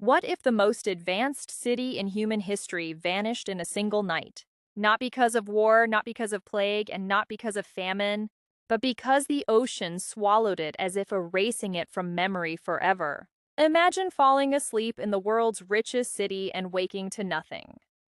What if the most advanced city in human history vanished in a single night? Not because of war, not because of plague, and not because of famine, but because the ocean swallowed it as if erasing it from memory forever. Imagine falling asleep in the world's richest city and waking to nothing.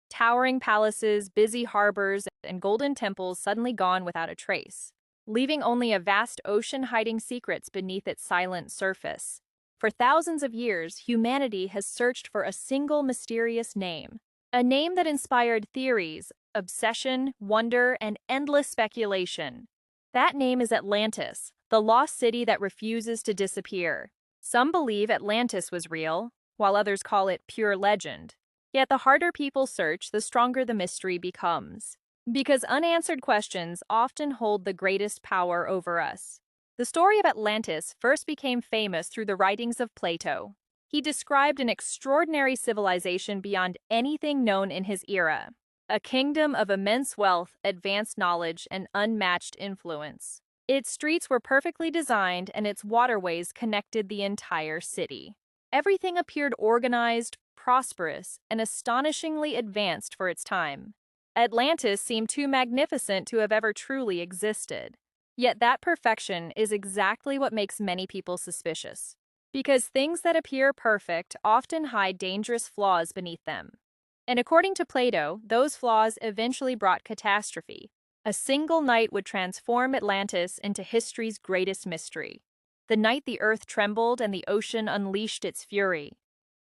Towering palaces, busy harbors, and golden temples suddenly gone without a trace, leaving only a vast ocean hiding secrets beneath its silent surface. For thousands of years, humanity has searched for a single mysterious name, a name that inspired theories, obsession, wonder, and endless speculation. That name is Atlantis, the lost city that refuses to disappear. Some believe Atlantis was real, while others call it pure legend. Yet the harder people search, the stronger the mystery becomes. Because unanswered questions often hold the greatest power over us. The story of Atlantis first became famous through the writings of Plato. He described an extraordinary civilization beyond anything known in his era, a kingdom of immense wealth, advanced knowledge, and unmatched influence. Its streets were perfectly designed and its waterways connected the entire city. Everything appeared organized, prosperous, and astonishingly advanced for its time. Atlantis seemed too magnificent to have ever truly existed. Yet that perfection is exactly what makes many people suspicious. Because things that appear perfect often hide dangerous flaws beneath them. And according to Plato, those flaws eventually brought catastrophe. A single night would transform Atlantis into history's greatest mystery. The night the earth trembled and the ocean unleashed its fury.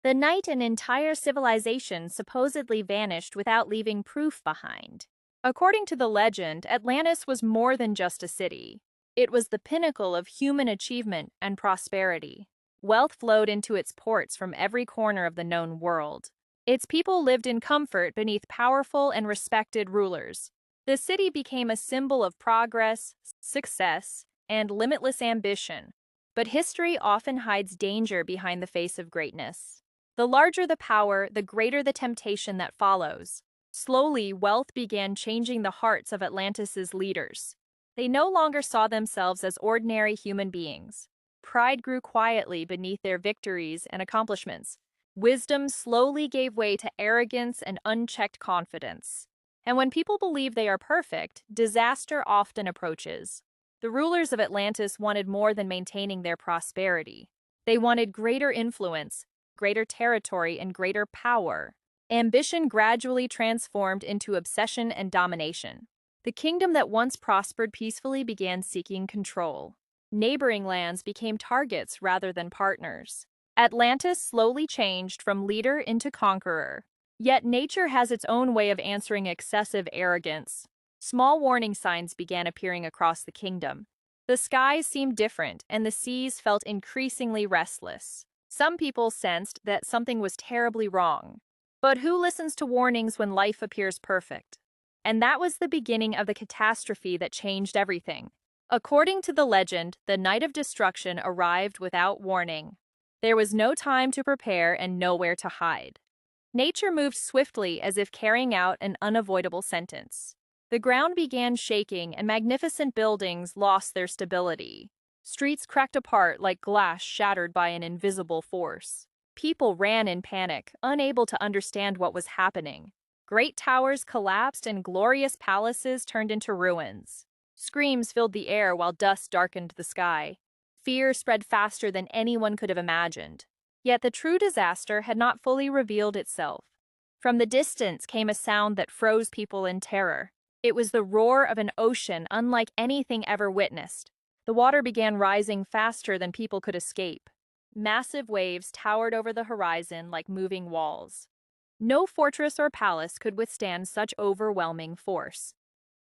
The night an entire civilization supposedly vanished without leaving proof behind. According to the legend, Atlantis was more than just a city. It was the pinnacle of human achievement and prosperity. Wealth flowed into its ports from every corner of the known world. Its people lived in comfort beneath powerful and respected rulers. The city became a symbol of progress, success, and limitless ambition. But history often hides danger behind the face of greatness. The larger the power, the greater the temptation that follows. Slowly, wealth began changing the hearts of Atlantis's leaders. They no longer saw themselves as ordinary human beings. Pride grew quietly beneath their victories and accomplishments. Wisdom slowly gave way to arrogance and unchecked confidence. And when people believe they are perfect, disaster often approaches. The rulers of Atlantis wanted more than maintaining their prosperity. They wanted greater influence, greater territory, and greater power. Ambition gradually transformed into obsession and domination. The kingdom that once prospered peacefully began seeking control. Neighboring lands became targets rather than partners. Atlantis slowly changed from leader into conqueror. Yet nature has its own way of answering excessive arrogance. Small warning signs began appearing across the kingdom. The skies seemed different, and the seas felt increasingly restless. Some people sensed that something was terribly wrong. But who listens to warnings when life appears perfect? And that was the beginning of the catastrophe that changed everything. According to the legend, the night of destruction arrived without warning. There was no time to prepare and nowhere to hide. Nature moved swiftly as if carrying out an unavoidable sentence. The ground began shaking and magnificent buildings lost their stability. Streets cracked apart like glass shattered by an invisible force. People ran in panic, unable to understand what was happening. Great towers collapsed and glorious palaces turned into ruins. Screams filled the air while dust darkened the sky. Fear spread faster than anyone could have imagined. Yet the true disaster had not fully revealed itself. From the distance came a sound that froze people in terror. It was the roar of an ocean unlike anything ever witnessed. The water began rising faster than people could escape. Massive waves towered over the horizon like moving walls. No fortress or palace could withstand such overwhelming force.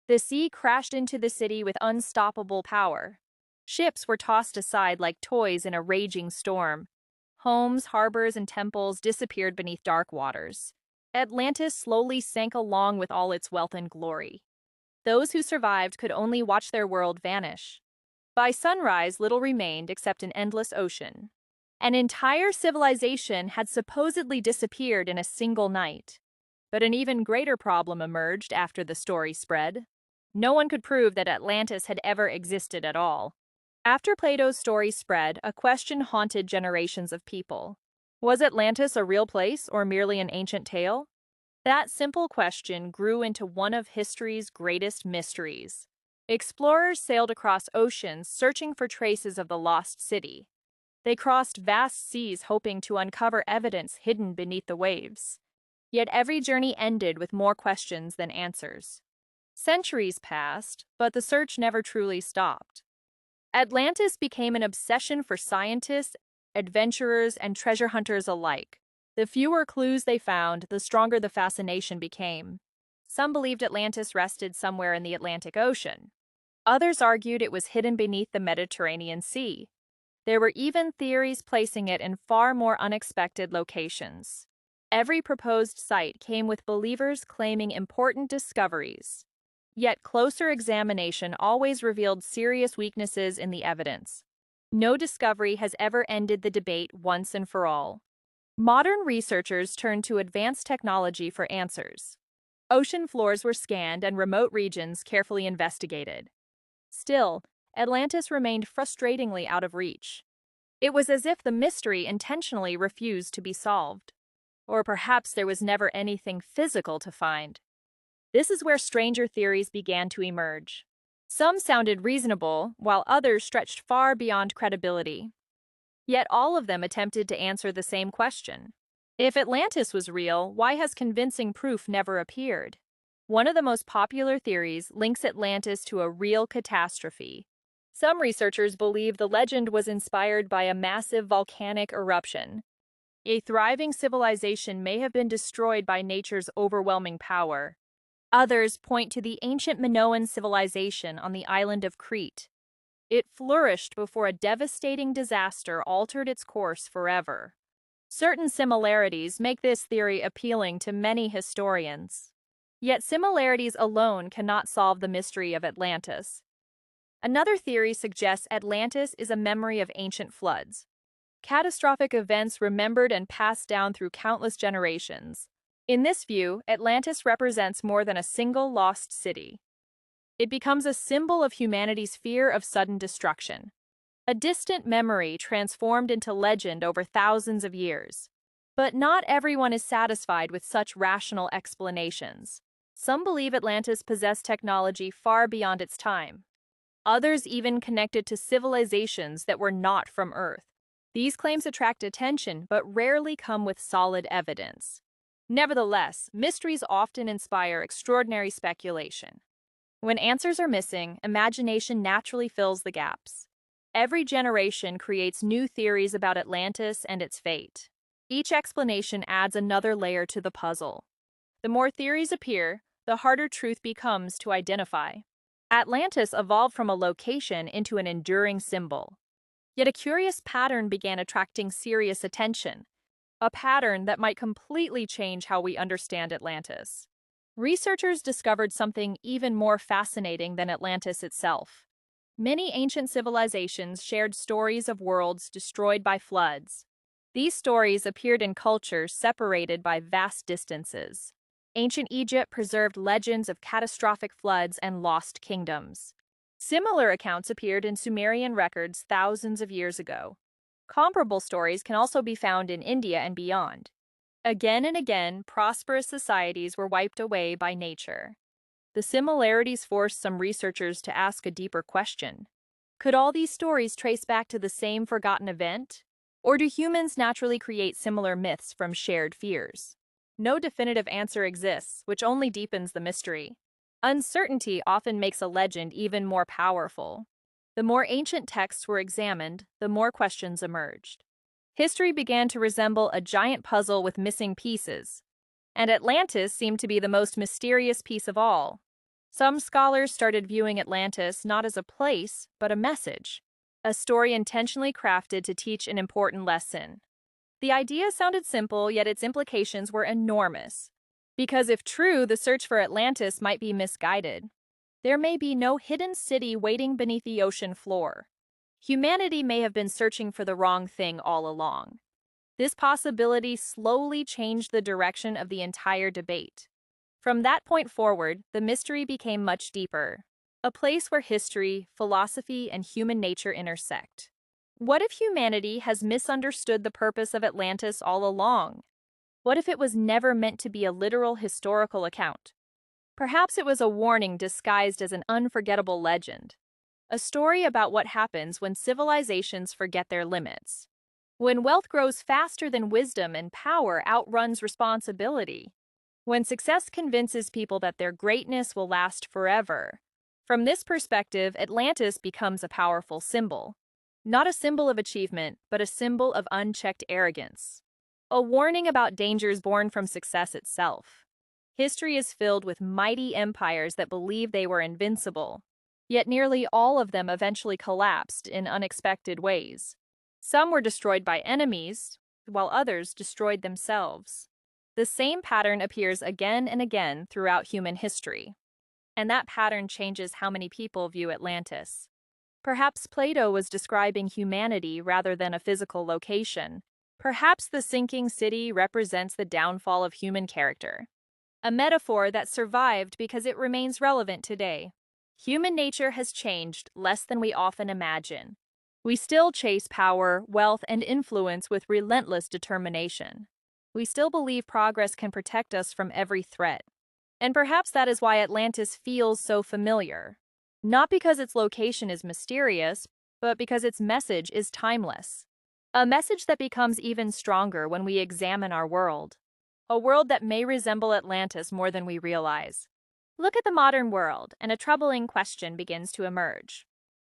The sea crashed into the city with unstoppable power. Ships were tossed aside like toys in a raging storm. Homes, harbors, and temples disappeared beneath dark waters. Atlantis slowly sank along with all its wealth and glory. Those who survived could only watch their world vanish. By sunrise, little remained except an endless ocean. An entire civilization had supposedly disappeared in a single night. But an even greater problem emerged after the story spread. No one could prove that Atlantis had ever existed at all. After Plato's story spread, a question haunted generations of people. Was Atlantis a real place or merely an ancient tale? That simple question grew into one of history's greatest mysteries. Explorers sailed across oceans searching for traces of the lost city. They crossed vast seas hoping to uncover evidence hidden beneath the waves. Yet every journey ended with more questions than answers. Centuries passed, but the search never truly stopped. Atlantis became an obsession for scientists, adventurers, and treasure hunters alike. The fewer clues they found, the stronger the fascination became. Some believed Atlantis rested somewhere in the Atlantic Ocean. Others argued it was hidden beneath the Mediterranean Sea. There were even theories placing it in far more unexpected locations. Every proposed site came with believers claiming important discoveries. Yet closer examination always revealed serious weaknesses in the evidence. No discovery has ever ended the debate once and for all. Modern researchers turned to advanced technology for answers. Ocean floors were scanned and remote regions carefully investigated. Still, Atlantis remained frustratingly out of reach. It was as if the mystery intentionally refused to be solved. Or perhaps there was never anything physical to find. This is where stranger theories began to emerge. Some sounded reasonable, while others stretched far beyond credibility. Yet all of them attempted to answer the same question. If Atlantis was real, why has convincing proof never appeared? One of the most popular theories links Atlantis to a real catastrophe. Some researchers believe the legend was inspired by a massive volcanic eruption. A thriving civilization may have been destroyed by nature's overwhelming power. Others point to the ancient Minoan civilization on the island of Crete. It flourished before a devastating disaster altered its course forever. Certain similarities make this theory appealing to many historians. Yet similarities alone cannot solve the mystery of Atlantis. Another theory suggests Atlantis is a memory of ancient floods. Catastrophic events remembered and passed down through countless generations. In this view, Atlantis represents more than a single lost city. It becomes a symbol of humanity's fear of sudden destruction. A distant memory transformed into legend over thousands of years. But not everyone is satisfied with such rational explanations. Some believe Atlantis possessed technology far beyond its time. Others even connect it to civilizations that were not from Earth. These claims attract attention but rarely come with solid evidence. Nevertheless, mysteries often inspire extraordinary speculation. When answers are missing, imagination naturally fills the gaps. Every generation creates new theories about Atlantis and its fate. Each explanation adds another layer to the puzzle. The more theories appear, the harder truth becomes to identify. Atlantis evolved from a location into an enduring symbol. Yet a curious pattern began attracting serious attention. A pattern that might completely change how we understand Atlantis. Researchers discovered something even more fascinating than Atlantis itself. Many ancient civilizations shared stories of worlds destroyed by floods. These stories appeared in cultures separated by vast distances. Ancient Egypt preserved legends of catastrophic floods and lost kingdoms. Similar accounts appeared in Sumerian records thousands of years ago. Comparable stories can also be found in India and beyond. Again and again, prosperous societies were wiped away by nature. The similarities forced some researchers to ask a deeper question. Could all these stories trace back to the same forgotten event? Or do humans naturally create similar myths from shared fears? No definitive answer exists, which only deepens the mystery. Uncertainty often makes a legend even more powerful. The more ancient texts were examined, the more questions emerged. History began to resemble a giant puzzle with missing pieces, and Atlantis seemed to be the most mysterious piece of all. Some scholars started viewing Atlantis not as a place, but a message, a story intentionally crafted to teach an important lesson. The idea sounded simple, yet its implications were enormous. Because if true, the search for Atlantis might be misguided. There may be no hidden city waiting beneath the ocean floor. Humanity may have been searching for the wrong thing all along. This possibility slowly changed the direction of the entire debate. From that point forward, the mystery became much deeper, a place where history, philosophy, and human nature intersect. What if humanity has misunderstood the purpose of Atlantis all along? What if it was never meant to be a literal historical account? Perhaps it was a warning disguised as an unforgettable legend. A story about what happens when civilizations forget their limits. When wealth grows faster than wisdom and power outruns responsibility. When success convinces people that their greatness will last forever. From this perspective, Atlantis becomes a powerful symbol. Not a symbol of achievement, but a symbol of unchecked arrogance. A warning about dangers born from success itself. History is filled with mighty empires that believed they were invincible. Yet nearly all of them eventually collapsed in unexpected ways. Some were destroyed by enemies, while others destroyed themselves. The same pattern appears again and again throughout human history. And that pattern changes how many people view Atlantis. Perhaps Plato was describing humanity rather than a physical location. Perhaps the sinking city represents the downfall of human character. A metaphor that survived because it remains relevant today. Human nature has changed less than we often imagine. We still chase power, wealth, and influence with relentless determination. We still believe progress can protect us from every threat. And perhaps that is why Atlantis feels so familiar. Not because its location is mysterious, but because its message is timeless. A message that becomes even stronger when we examine our world. A world that may resemble Atlantis more than we realize. Look at the modern world, and a troubling question begins to emerge.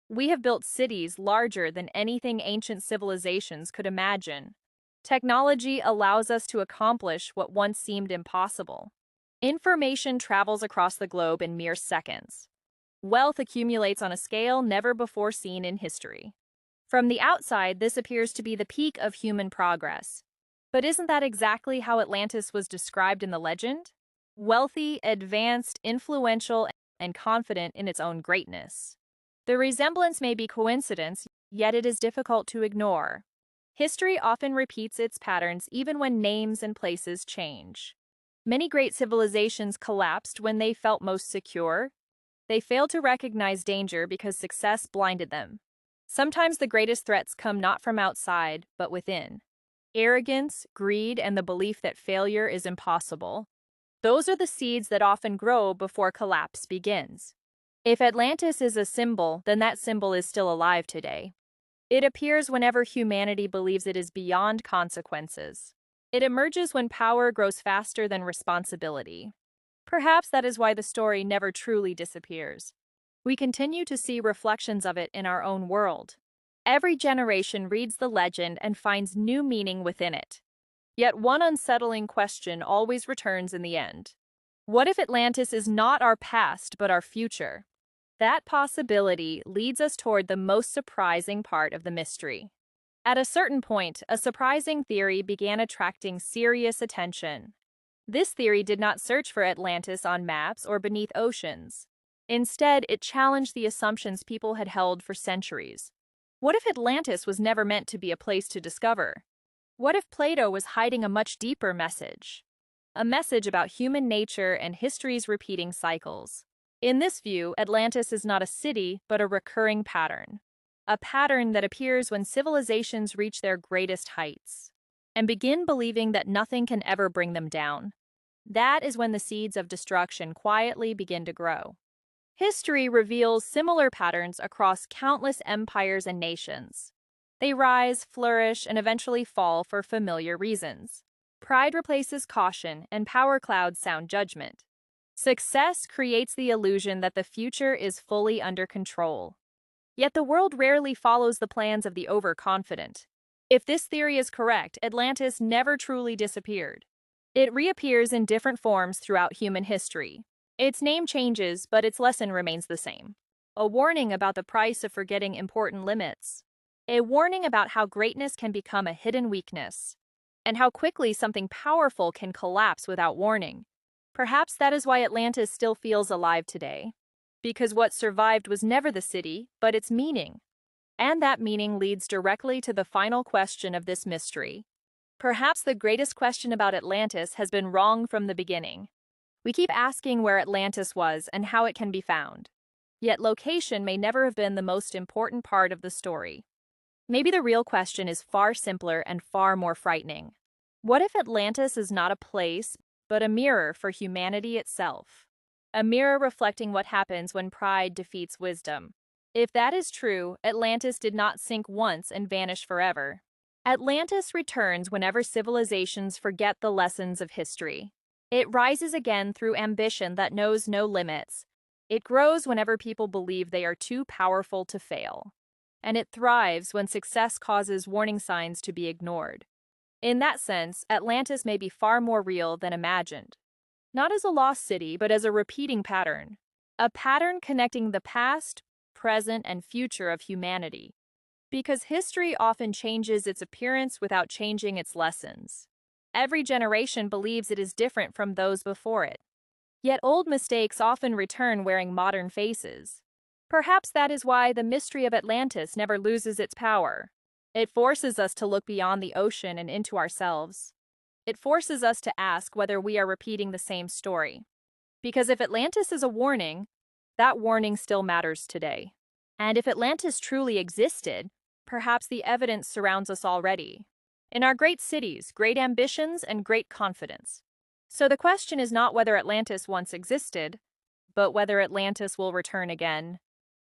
We have built cities larger than anything ancient civilizations could imagine. Technology allows us to accomplish what once seemed impossible. Information travels across the globe in mere seconds. Wealth accumulates on a scale never before seen in history. From the outside, this appears to be the peak of human progress. But isn't that exactly how Atlantis was described in the legend? Wealthy, advanced, influential, and confident in its own greatness. The resemblance may be coincidence, yet it is difficult to ignore. History often repeats its patterns even when names and places change. Many great civilizations collapsed when they felt most secure. They failed to recognize danger because success blinded them. Sometimes the greatest threats come not from outside, but within. Arrogance, greed, and the belief that failure is impossible. Those are the seeds that often grow before collapse begins. If Atlantis is a symbol, then that symbol is still alive today. It appears whenever humanity believes it is beyond consequences. It emerges when power grows faster than responsibility. Perhaps that is why the story never truly disappears. We continue to see reflections of it in our own world. Every generation reads the legend and finds new meaning within it. Yet one unsettling question always returns in the end. What if Atlantis is not our past but our future? That possibility leads us toward the most surprising part of the mystery. At a certain point, a surprising theory began attracting serious attention. This theory did not search for Atlantis on maps or beneath oceans. Instead, it challenged the assumptions people had held for centuries. What if Atlantis was never meant to be a place to discover? What if Plato was hiding a much deeper message? A message about human nature and history's repeating cycles. In this view, Atlantis is not a city, but a recurring pattern. A pattern that appears when civilizations reach their greatest heights and begin believing that nothing can ever bring them down. That is when the seeds of destruction quietly begin to grow. History reveals similar patterns across countless empires and nations. They rise, flourish, and eventually fall for familiar reasons. Pride replaces caution, and power clouds sound judgment. Success creates the illusion that the future is fully under control. Yet the world rarely follows the plans of the overconfident. If this theory is correct, Atlantis never truly disappeared. It reappears in different forms throughout human history. Its name changes, but its lesson remains the same. A warning about the price of forgetting important limits. A warning about how greatness can become a hidden weakness, and how quickly something powerful can collapse without warning. Perhaps that is why Atlantis still feels alive today. Because what survived was never the city, but its meaning. And that meaning leads directly to the final question of this mystery. Perhaps the greatest question about Atlantis has been wrong from the beginning. We keep asking where Atlantis was and how it can be found. Yet location may never have been the most important part of the story. Maybe the real question is far simpler and far more frightening. What if Atlantis is not a place, but a mirror for humanity itself? A mirror reflecting what happens when pride defeats wisdom. If that is true, Atlantis did not sink once and vanish forever. Atlantis returns whenever civilizations forget the lessons of history. It rises again through ambition that knows no limits. It grows whenever people believe they are too powerful to fail. And it thrives when success causes warning signs to be ignored. In that sense, Atlantis may be far more real than imagined. Not as a lost city, but as a repeating pattern. A pattern connecting the past, present, and future of humanity. Because history often changes its appearance without changing its lessons. Every generation believes it is different from those before it. Yet old mistakes often return wearing modern faces. Perhaps that is why the mystery of Atlantis never loses its power. It forces us to look beyond the ocean and into ourselves. It forces us to ask whether we are repeating the same story. Because if Atlantis is a warning, that warning still matters today. And if Atlantis truly existed, perhaps the evidence surrounds us already. In our great cities, great ambitions, and great confidence. So the question is not whether Atlantis once existed, but whether Atlantis will return again.